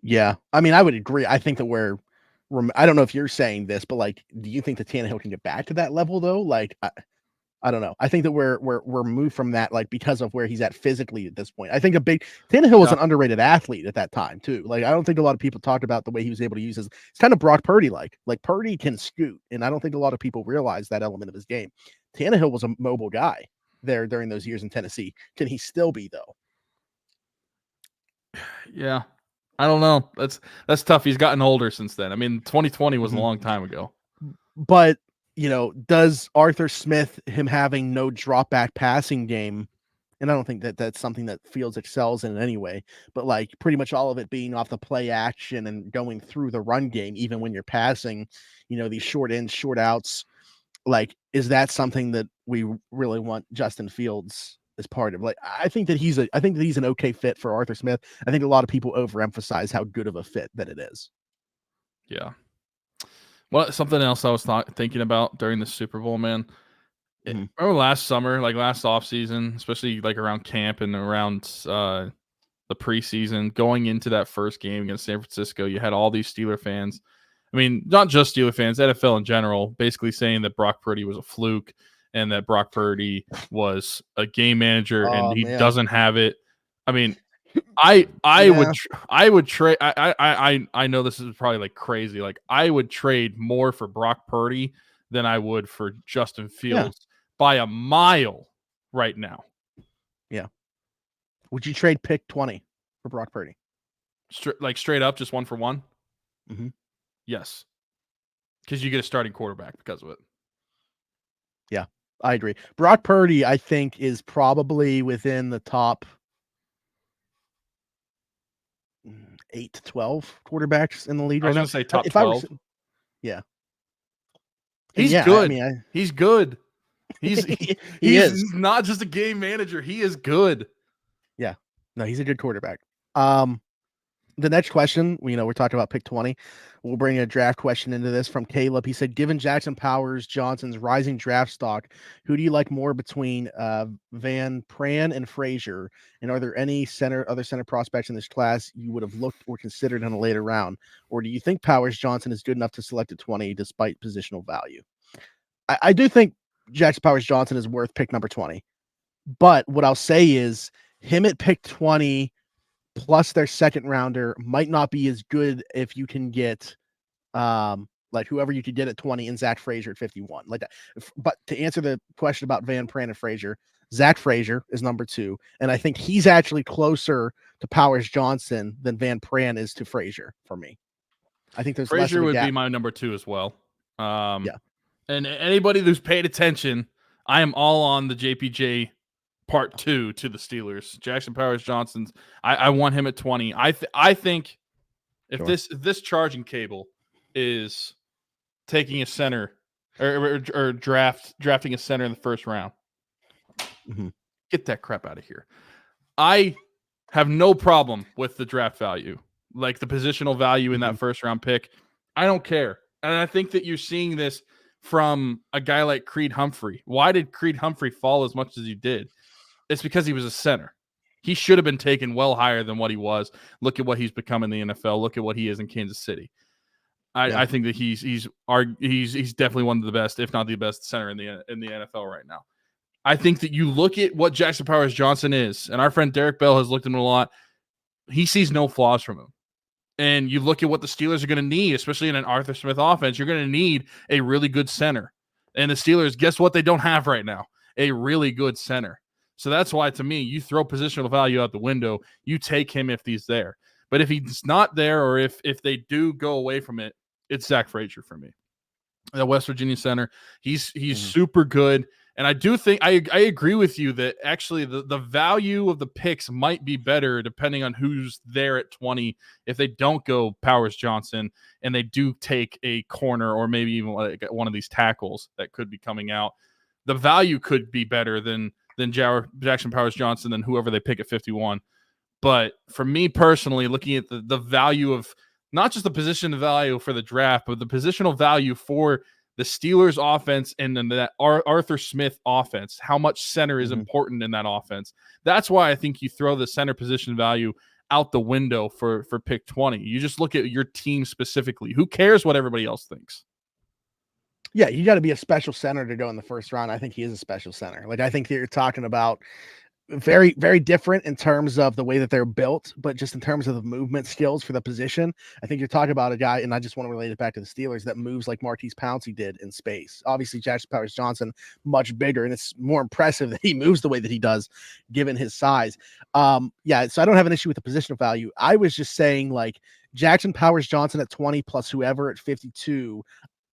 Yeah. I mean, I would agree. I think that I don't know if you're saying this, but like, do you think that Tannehill can get back to that level though? Like, I don't know. I think that we're moved from that, like, because of where he's at physically at this point. I think Tannehill was an underrated athlete at that time too. Like, I don't think a lot of people talked about the way he was able to use it's kind of Brock Purdy like Purdy can scoot. And I don't think a lot of people realize that element of his game. Tannehill was a mobile guy there during those years in Tennessee. Can he still be though? Yeah. I don't know. That's tough. He's gotten older since then. I mean, 2020 was a long time ago. But does Arthur Smith, him having no drop back passing game, and I don't think that that's something that Fields excels in any way, but like pretty much all of it being off the play action and going through the run game, even when you're passing, these short ins, short outs, like, is that something that we really want Justin Fields as part of? Like, I think that he's an okay fit for Arthur Smith. I think a lot of people overemphasize how good of a fit that it is. Yeah. Well, something else I was thinking about during the Super Bowl, man. Remember last summer, like last offseason, especially like around camp and around the preseason, going into that first game against San Francisco, you had all these Steeler fans. I mean, not just Steeler fans, NFL in general, basically saying that Brock Purdy was a fluke and that Brock Purdy was a game manager and he doesn't have it. I mean, I would trade. I know this is probably like crazy. Like, I would trade more for Brock Purdy than I would for Justin Fields by a mile right now. Yeah. Would you trade pick 20 for Brock Purdy? Straight up, just 1 for 1? Mm-hmm. Yes. Because you get a starting quarterback because of it. Yeah, I agree. Brock Purdy, I think, is probably within the top 8 to 12 quarterbacks in the league. I was going to say top 12. Yeah. He's good. He's good. He's not just a game manager. He is good. Yeah. No, he's a good quarterback. The next question, we're talking about pick 20. We'll bring a draft question into this from Caleb. He said, given Jackson Powers Johnson's rising draft stock, who do you like more between Van Pran and Frazier? And are there any other center prospects in this class you would have looked or considered in a later round? Or do you think Powers Johnson is good enough to select at 20 despite positional value? I do think Jackson Powers Johnson is worth pick number 20. But what I'll say is him at pick 20 plus their second rounder might not be as good if you can get like whoever you could get at 20 and Zach Frazier at 51. Like that. But to answer the question about Van Pran and Frazier, Zach Frazier is number 2, and I think he's actually closer to Powers Johnson than Van Pran is to Frazier for me. I think there's Frazier would gap. be my number 2 as well. Yeah. And anybody who's paid attention, I am all on the JPJ part 2 to the Steelers. Jackson Powers Johnson's. I want him at 20. I think if this charging cable is taking a center or drafting a center in the first round, get that crap out of here. I have no problem with the draft value, like the positional value in that first round pick. I don't care. And I think that you're seeing this from a guy like Creed Humphrey. Why did Creed Humphrey fall as much as he did? It's because he was a center. He should have been taken well higher than what he was. Look at what he's become in the NFL. Look at what he is in Kansas City. I think that he's definitely one of the best, if not the best center in the NFL right now. I think that you look at what Jackson Powers Johnson is, and our friend Derek Bell has looked at him a lot. He sees no flaws from him. And you look at what the Steelers are going to need, especially in an Arthur Smith offense. You're going to need a really good center. And the Steelers, guess what they don't have right now? A really good center. So that's why, to me, you throw positional value out the window. You take him if he's there. But if he's not there, or if they do go away from it, it's Zach Frazier for me. The West Virginia center, he's super good. And I do think I agree with you that actually the value of the picks might be better depending on who's there at 20. If they don't go Powers Johnson and they do take a corner or maybe even like one of these tackles that could be coming out, the value could be better than Jackson Powers Johnson than whoever they pick at 51. But for me personally, looking at the value of not just the position value for the draft, but the positional value for the Steelers offense and then that Arthur Smith offense, how much center is important in that offense. That's why I think you throw the center position value out the window for pick 20. You just look at your team specifically. Who cares what everybody else thinks? Yeah, you got to be a special center to go in the first round. I think he is a special center. Like, I think that you're talking about very, very different in terms of the way that they're built, but just in terms of the movement skills for the position, I think you're talking about a guy, and I just want to relate it back to the Steelers, that moves like Marquise Pouncey did in space. Obviously, Jackson Powers Johnson, much bigger, and it's more impressive that he moves the way that he does, given his size. Yeah, so I don't have an issue with the positional value. I was just saying, like, Jackson Powers Johnson at 20 plus whoever at 52,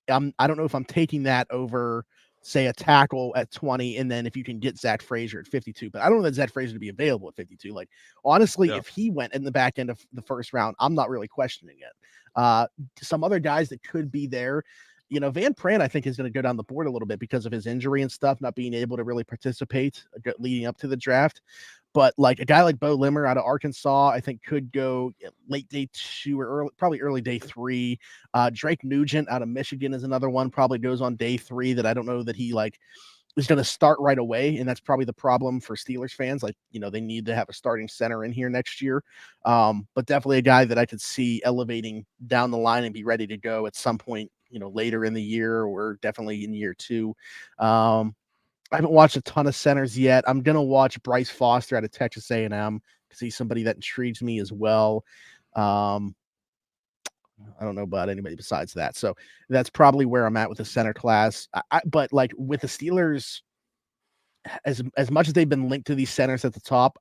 I don't know if I'm taking that over, say, a tackle at 20, and then if you can get Zach Frazier at 52. But I don't know that Zach Frazier to be available at 52. Like, honestly, if he went in the back end of the first round, I'm not really questioning it. Some other guys that could be there, you know, Van Pran, I think, is going to go down the board a little bit because of his injury and stuff, not being able to really participate leading up to the draft. But like a guy like Bo Limmer out of Arkansas, I think could go late day 2 or probably early day 3. Drake Nugent out of Michigan is another one, probably goes on day 3 that I don't know that he like is going to start right away. And that's probably the problem for Steelers fans. Like, you know, they need to have a starting center in here next year. But definitely a guy that I could see elevating down the line and be ready to go at some point, you know, later in the year or definitely in year 2. I haven't watched a ton of centers yet. I'm going to watch Bryce Foster out of Texas A&M because he's somebody that intrigues me as well. I don't know about anybody besides that. So that's probably where I'm at with the center class. But like with the Steelers, as much as they've been linked to these centers at the top,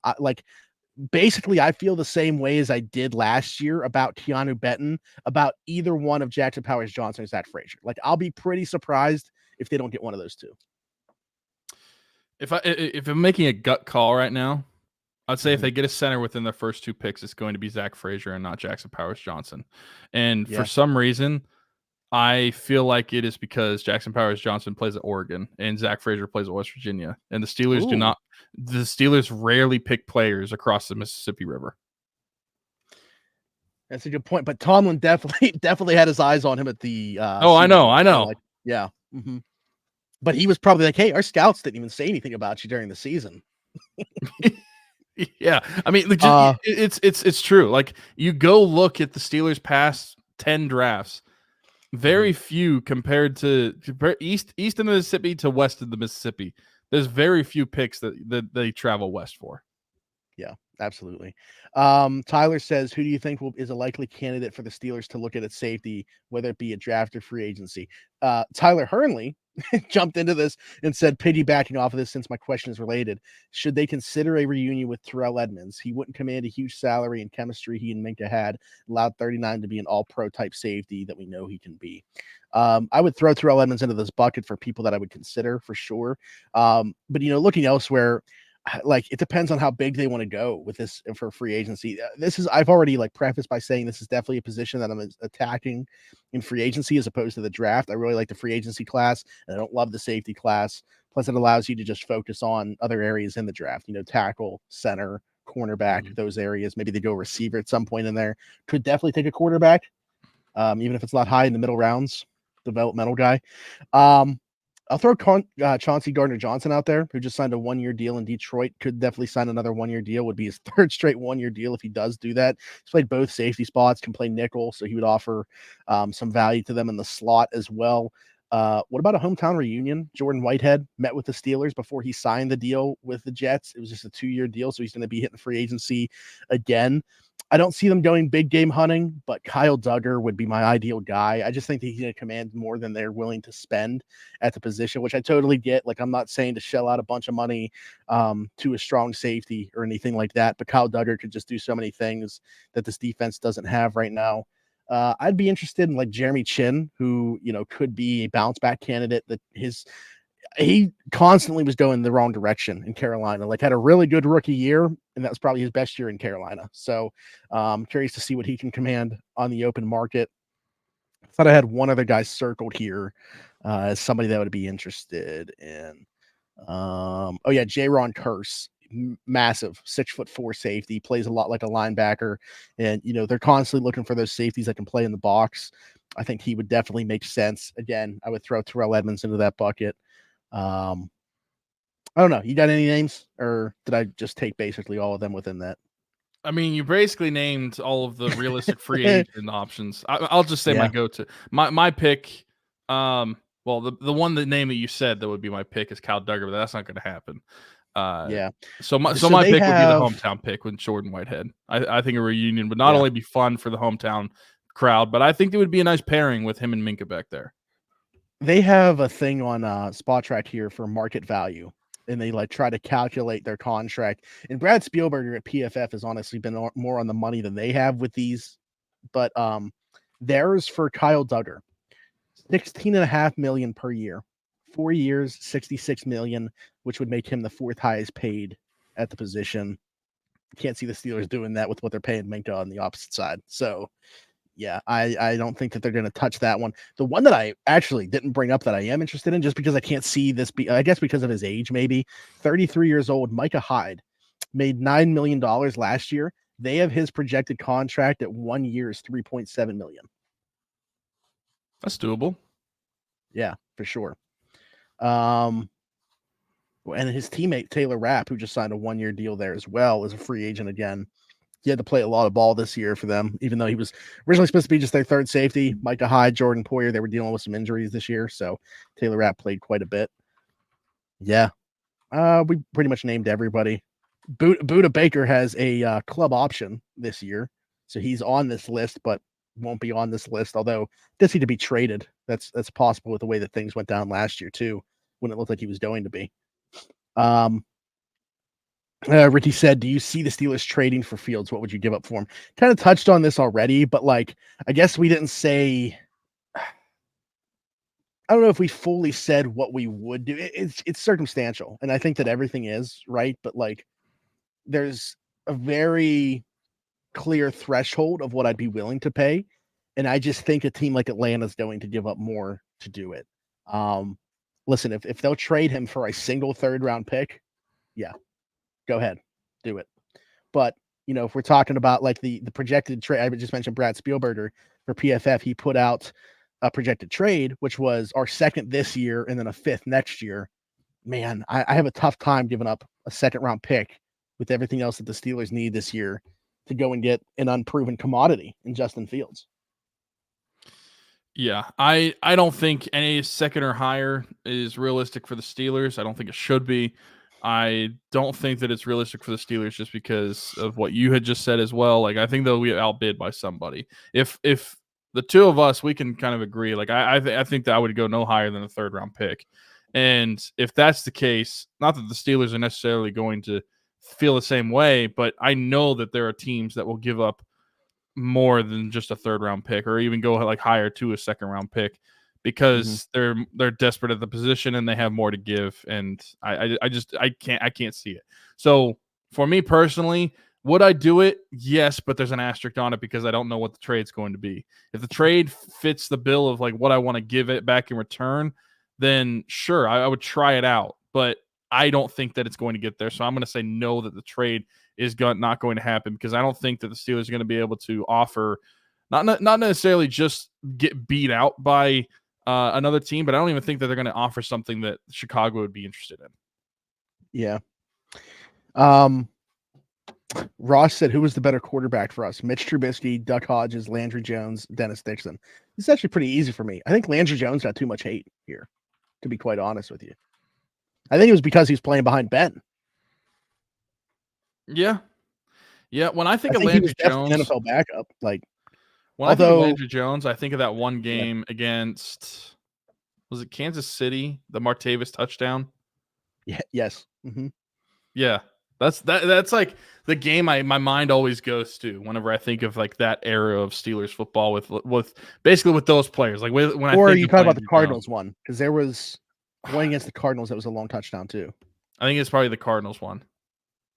basically I feel the same way as I did last year about Keanu Benton, about either one of Jackson Powers Johnson or Zach Frazier. Like, I'll be pretty surprised if they don't get one of those two. If I'm making a gut call right now, I'd say if they get a center within their first 2 picks, it's going to be Zach Frazier and not Jackson Powers Johnson. And for some reason, I feel like it is because Jackson Powers Johnson plays at Oregon and Zach Frazier plays at West Virginia. And the Steelers do not. The Steelers rarely pick players across the Mississippi River. That's a good point. But Tomlin definitely had his eyes on him at the. I know. Like, yeah. Mm-hmm. But he was probably like, hey, our scouts didn't even say anything about you during the season. Yeah. I mean, it's true. Like, you go look at the Steelers' past 10 drafts, very few compared to east of the Mississippi to west of the Mississippi. There's very few picks that they travel west for. Yeah, absolutely. Tyler says, who do you think is a likely candidate for the Steelers to look at safety, whether it be a draft or free agency? Tyler Hurnley jumped into this and said, piggybacking off of this, since my question is related, should they consider a reunion with Terrell Edmunds? He wouldn't command a huge salary, and chemistry he and Minka had allowed 39 to be an all-pro type safety that we know he can be. I would throw Terrell Edmunds into this bucket for people that I would consider for sure. But, looking elsewhere, like, it depends on how big they want to go with this for free agency. I've already prefaced by saying this is definitely a position that I'm attacking in free agency as opposed to the draft. I really like the free agency class, and I don't love the safety class. Plus, it allows you to just focus on other areas in the draft, tackle, center, cornerback, those areas. Maybe they go receiver at some point in there. Could definitely take a quarterback, even if it's not high in the middle rounds, developmental guy. I'll throw Chauncey Gardner-Johnson out there, who just signed a 1-year deal in Detroit. Could definitely sign another 1-year deal. Would be his third straight 1-year deal if he does do that. He's played both safety spots, can play nickel, so he would offer some value to them in the slot as well. What about a hometown reunion? Jordan Whitehead met with the Steelers before he signed the deal with the Jets. It was just a 2-year deal, so he's going to be hitting free agency again. I don't see them going big game hunting, but Kyle Duggar would be my ideal guy. I just think that he's going to command more than they're willing to spend at the position, which I totally get. I'm not saying to shell out a bunch of money to a strong safety or anything like that, but Kyle Duggar could just do so many things that this defense doesn't have right now. I'd be interested in Jeremy Chin, who, could be a bounce back candidate. He constantly was going the wrong direction in Carolina, had a really good rookie year, and that was probably his best year in Carolina. So curious to see what he can command on the open market. I thought I had one other guy circled here as somebody that would be interested in. Jaron Kearse, massive 6'4" safety, plays a lot like a linebacker, and they're constantly looking for those safeties that can play in the box. I think he would definitely make sense. Again, I would throw Terrell Edmunds into that bucket. I don't know. You got any names, or did I just take basically all of them within that? I mean, you basically named all of the realistic free agent options. I'll just say my go-to. My pick, the one name that you said that would be my pick is Kyle Duggar, but that's not going to happen. So my pick would be the hometown pick with Jordan Whitehead. I think a reunion would not only be fun for the hometown crowd, but I think it would be a nice pairing with him and Minka back there. They have a thing on Spot Track here for market value, and they try to calculate their contract. And Brad Spielberger at PFF has honestly been more on the money than they have with these. But theirs for Kyle Duggar, $16.5 million per year, 4 years, $66 million, which would make him the fourth highest paid at the position. Can't see the Steelers doing that with what they're paying Minka on the opposite side. So yeah, I don't think that they're going to touch that one. The one that I actually didn't bring up that I am interested in, just because I can't see this I guess because of his age, maybe 33 years old, Micah Hyde made $9 million last year. They have his projected contract at 1 year is $3.7 million. That's doable. Yeah, for sure. And his teammate Taylor Rapp, who just signed a 1-year deal there as well, is a free agent again. He had to play a lot of ball this year for them, even though he was originally supposed to be just their third safety. Micah Hyde, Jordan Poyer, they were dealing with some injuries this year, so Taylor Rapp played quite a bit. Yeah, we pretty much named everybody. Buda Baker has a club option this year, so he's on this list, but won't be on this list, although does he to be traded. That's possible with the way that things went down last year, too, when it looked like he was going to be. Ricky said, do you see the Steelers trading for Fields? What would you give up for him? Kind of touched on this already, but I guess we didn't say, I don't know if we fully said what we would do. It's circumstantial. And I think that everything is right. But there's a very clear threshold of what I'd be willing to pay. And I just think a team like Atlanta is going to give up more to do it. Listen, if they'll trade him for a single 3rd round pick, yeah, go ahead, do it. But, if we're talking about the projected trade, I just mentioned Brad Spielberger for PFF. He put out a projected trade, which was our 2nd this year and then a 5th next year. Man, I have a tough time giving up a 2nd round pick with everything else that the Steelers need this year to go and get an unproven commodity in Justin Fields. Yeah, I don't think any 2nd or higher is realistic for the Steelers. I don't think it should be. I don't think that it's realistic for the Steelers just because of what you had just said as well. Like, I think they'll be outbid by somebody. If the two of us, we can kind of agree. Like, I think that I would go no higher than a 3rd round pick. And if that's the case, not that the Steelers are necessarily going to feel the same way, but I know that there are teams that will give up more than just a 3rd round pick, or even go like higher to a 2nd round pick, because they're desperate at the position and they have more to give. And I can't see it. So for me personally, would I do it? Yes, but there's an asterisk on it because I don't know what the trade's going to be. If the trade fits the bill of like what I want to give it back in return, then sure, I would try it out. But I don't think that it's going to get there. So I'm going to say no, that the trade is not going to happen, because I don't think that the Steelers are going to be able to offer, not necessarily just get beat out by another team, but I don't even think that they're going to offer something that Chicago would be interested in. Yeah. Ross said, who was the better quarterback for us? Mitch Trubisky, Duck Hodges, Landry Jones, Dennis Dixon. This is actually pretty easy for me. I think Landry Jones got too much hate here, to be quite honest with you. I think it was because he's playing behind Ben. Yeah. When I think of Landry Jones, NFL backup, like, when I think of Landry Jones, I think of that one game against, was it Kansas City, the Martavis touchdown? Yeah. Yes. Mm-hmm. Yeah. That's like the game my mind always goes to whenever I think of like that era of Steelers football with basically with those players. Like when or you talk about the Cardinals one, because there was one against the Cardinals that was a long touchdown too. I think it's probably the Cardinals one.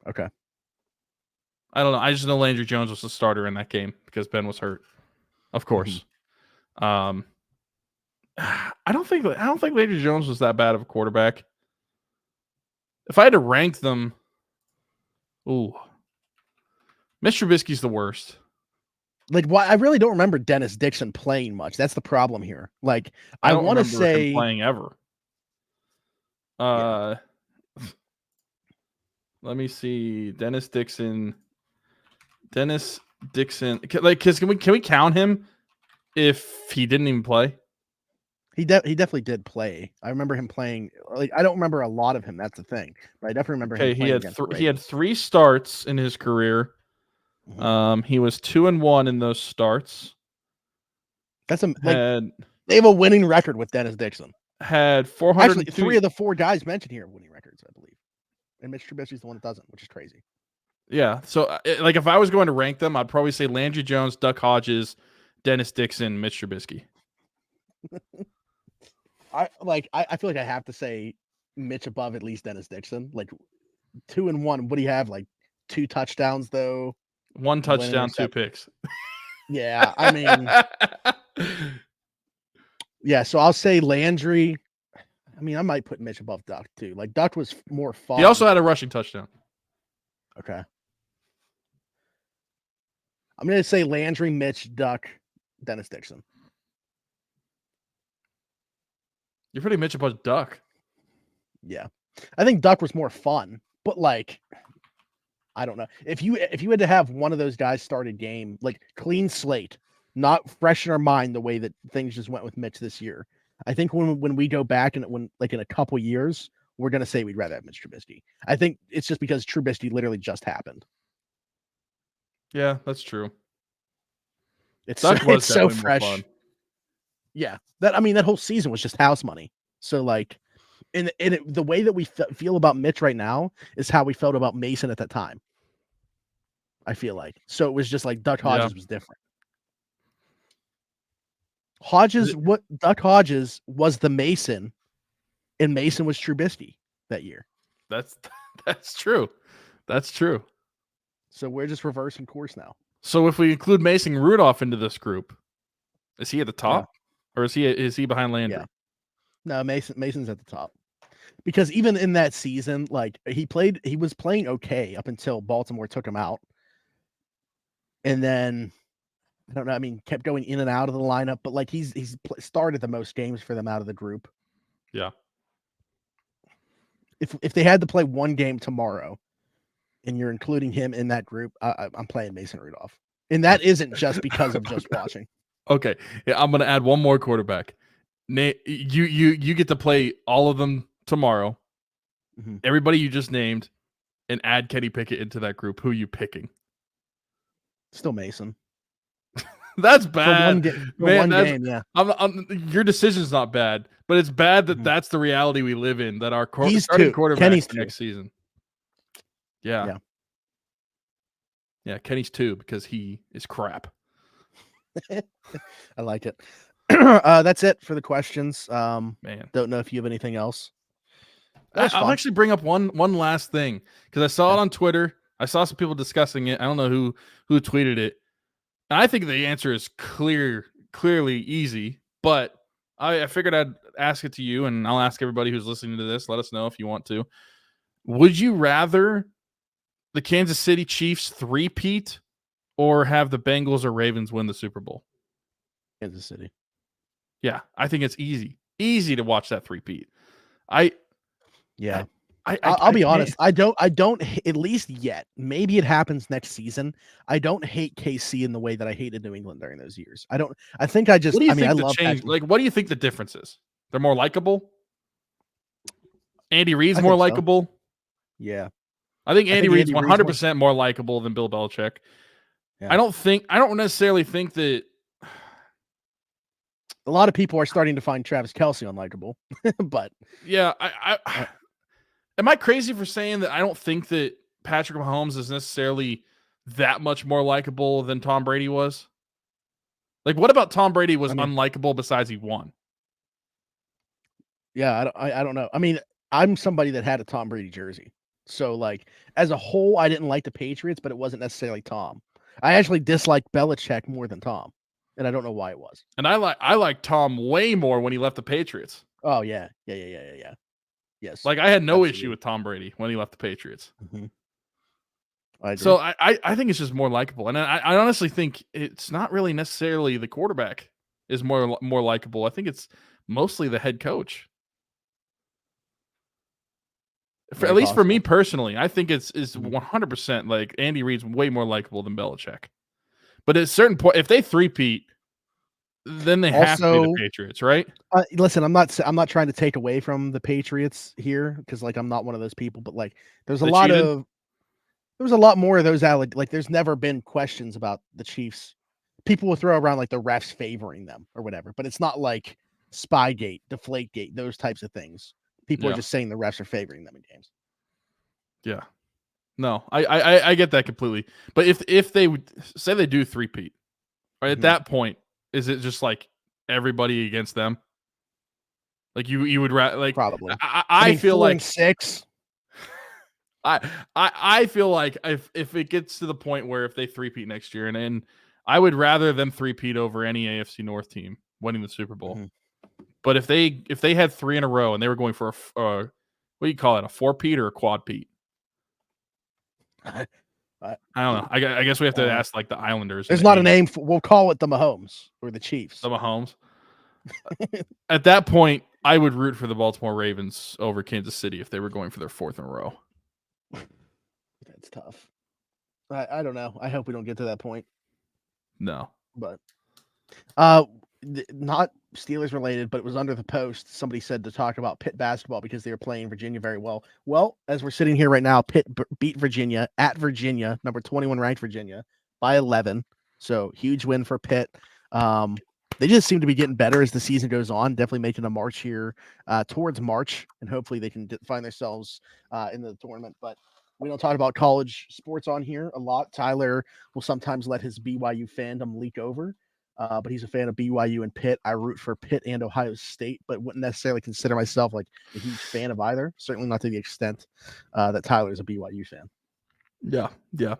Okay. I don't know. I just know Landry Jones was the starter in that game because Ben was hurt. Of course. I don't think Landry Jones was that bad of a quarterback. If I had to rank them, Mitch Trubisky's the worst. Like, why? I really don't remember Dennis Dixon playing much. That's the problem here. Like, I want to say him playing ever. Let me see. Dennis Dixon. Like, can we count him if he didn't even play? He definitely did play. I remember him playing. Like, I don't remember a lot of him. That's the thing. But I definitely remember him playing. He had 3 starts in his career. He was 2-1 in those starts. That's they have a winning record with Dennis Dixon. Had 400. Actually, 3 of the 4 guys mentioned here have winning records, I believe. And Mitch Trubisky's the one that doesn't, which is crazy. Yeah. So, like, if I was going to rank them, I'd probably say Landry Jones, Duck Hodges, Dennis Dixon, Mitch Trubisky. I feel like I have to say Mitch above at least Dennis Dixon. Like 2-1. What do you have? Like 2 touchdowns though. 1 touchdown, 2 picks. Yeah, I mean, yeah. So I'll say Landry. I mean, I might put Mitch above Duck too. Like Duck was more fun. He also had a rushing touchdown. Okay. I'm gonna say Landry, Mitch, Duck, Dennis Dixon. You're putting Mitch above Duck. Yeah, I think Duck was more fun, but like, I don't know if you had to have one of those guys start a game, like clean slate, not fresh in our mind the way that things just went with Mitch this year. I think when we go back and when like in a couple years, we're gonna say we'd rather have Mitch Trubisky. I think it's just because Trubisky literally just happened. Yeah, that's true. It's so fresh. Yeah, that whole season was just house money. So like, the way that we feel about Mitch right now is how we felt about Mason at that time. I feel like so it was just like Duck Hodges was different. Duck Hodges was the Mason, and Mason was Trubisky that year. That's true. That's true. So we're just reversing course now. So if we include Mason Rudolph into this group, is he at the top, or is he behind Landry? Yeah. No, Mason's at the top, because even in that season, like he was playing okay up until Baltimore took him out, and then I don't know. I mean, kept going in and out of the lineup, but like he's started the most games for them out of the group. Yeah. If they had to play one game tomorrow, and you're including him in that group, I'm playing Mason Rudolph, and that isn't just because of just watching. Okay, yeah, I'm gonna add one more quarterback. Nate, you get to play all of them tomorrow. everybody you just named, and add Kenny Pickett into that group. Who are you picking? Still Mason. That's bad. One game, yeah. Your decision's not bad, but it's bad that that's the reality we live in, that our starting quarterback Kenny's next season. Yeah. Kenny's 2 because he is crap. I like it. That's it for the questions. Man, don't know if you have anything else. I'll actually bring up one last thing because I saw it on Twitter. I saw some people discussing it. I don't know who tweeted it. And I think the answer is clearly easy, but I figured I'd ask it to you, and I'll ask everybody who's listening to this. Let us know if you want to. Would you rather the Kansas City Chiefs three-peat or have the Bengals or Ravens win the Super Bowl? Kansas City. Yeah, I think it's easy to watch that three-peat. I'll be honest. I don't, at least yet. Maybe it happens next season. I don't hate KC in the way that I hated New England during those years. I love change. Like, what do you think the difference is? They're more likable. Andy Reid's more likable. So. Yeah. I think Andy Reid's 100% more likable than Bill Belichick. Yeah. I don't necessarily think that. A lot of people are starting to find Travis Kelce unlikable, but yeah, am I crazy for saying that I don't think that Patrick Mahomes is necessarily that much more likable than Tom Brady was? Like, what about Tom Brady was unlikable besides he won? Yeah, I don't know. I mean, I'm somebody that had a Tom Brady jersey. So, like, as a whole, I didn't like the Patriots, but it wasn't necessarily Tom. I actually disliked Belichick more than Tom, and I don't know why it was. And I like Tom way more when he left the Patriots. Oh, yeah. Yes. Like, I had no issue with Tom Brady when he left the Patriots. I so I think it's just more likable. And I honestly think it's not really necessarily the quarterback is more likable. I think it's mostly the head coach. At least for me personally, I think it's 100% like Andy Reid's way more likable than Belichick. But at a certain point, if they three-peat, then they have to be the Patriots, right? Listen, I'm not trying to take away from the Patriots here because, like, I'm not one of those people. But like, there was a lot more of those. Like, there's never been questions about the Chiefs. People will throw around like the refs favoring them or whatever, but it's not like Spygate, Deflategate, those types of things. People are just saying the refs are favoring them in games. Yeah, no, I get that completely. But if they would say they do three-peat, right, at that point. Is it just like everybody against them? Like you would like probably. I feel like 6. I feel like if it gets to the point where if they three-peat next year, and I would rather them three-peat over any AFC North team winning the Super Bowl. But if they had 3 in a row and they were going for what do you call it, a 4-peat or a quad-peat? I don't know. I guess we have to ask like the Islanders. There's not a name. We'll call it the Mahomes or the Chiefs. The Mahomes. At that point, I would root for the Baltimore Ravens over Kansas City if they were going for their 4th in a row. That's tough. I don't know. I hope we don't get to that point. No. But not Steelers related, but it was under the post. Somebody said to talk about Pitt basketball because they were playing Virginia very well. Well, as we're sitting here right now, Pitt beat Virginia at Virginia, number 21 ranked Virginia by 11. So huge win for Pitt. They just seem to be getting better as the season goes on. Definitely making a march here towards March, and hopefully they can find themselves in the tournament. But we don't talk about college sports on here a lot. Tyler will sometimes let his BYU fandom leak over. But he's a fan of BYU and Pitt. I root for Pitt and Ohio State, but wouldn't necessarily consider myself like a huge fan of either. Certainly not to the extent that Tyler is a BYU fan. Yeah.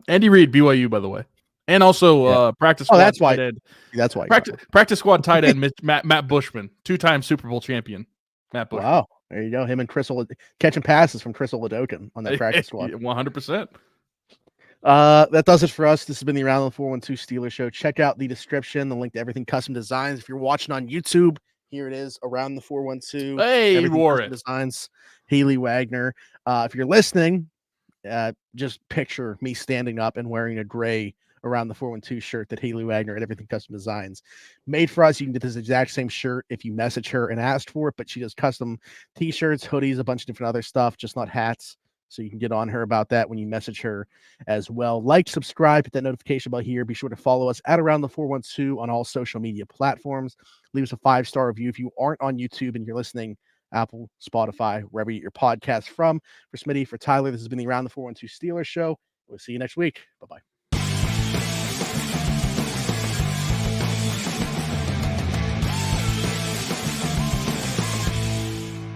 Andy Reid, BYU, by the way, and also practice squad. That's why. Tight end. That's why. Practice squad tight end Matt Bushman, 2-time Super Bowl champion. Matt Bushman. Wow, there you go. Him and Chris catching passes from Chris Oladokin on that practice squad. 100%. That does it for us. This has been the Around the 412 Steelers Show. Check out the description, the link to everything custom designs. If you're watching on YouTube, here it is, Around the 412. Hey, you wore it. Designs, Haley Wagner. If you're listening, just picture me standing up and wearing a gray Around the 412 shirt that Haley Wagner at Everything Custom Designs made for us. You can get this exact same shirt if you message her and ask for it, but she does custom t-shirts, hoodies, a bunch of different other stuff, just not hats. So you can get on her about that when you message her as well. Like, subscribe, hit that notification bell here. Be sure to follow us at Around the 412 on all social media platforms. Leave us a 5-star review if you aren't on YouTube and you're listening, Apple, Spotify, wherever you get your podcast from. For Smitty, for Tyler, this has been the Around the 412 Steelers show. We'll see you next week. Bye-bye.